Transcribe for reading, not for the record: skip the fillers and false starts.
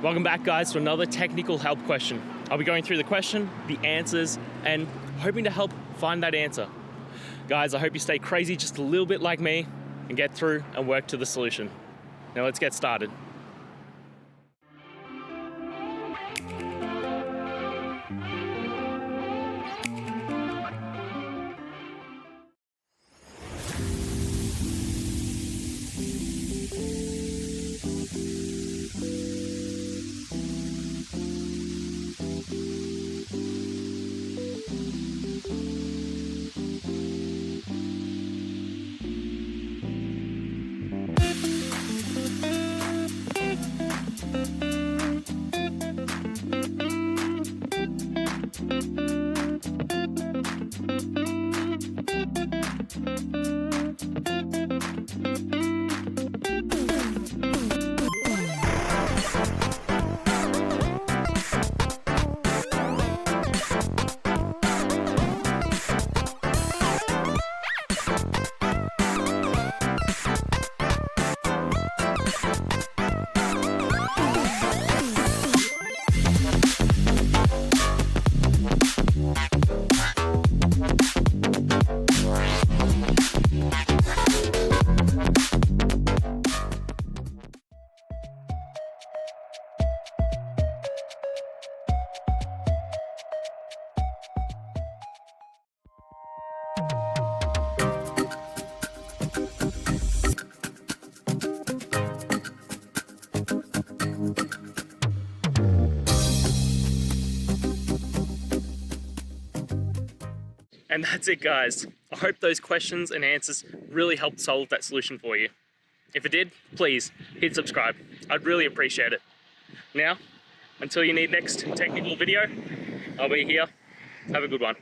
Welcome back, guys, to another technical help question. I'll be going through the question, the answers, and hoping to help find that answer. Guys, I hope you stay crazy just a little bit like me and get through and work to the solution. Now let's get started. And that's it, guys. I hope those questions and answers really helped solve that solution for you. If it did, please hit subscribe. I'd really appreciate it. Now, until you need next technical video, I'll be here. Have a good one.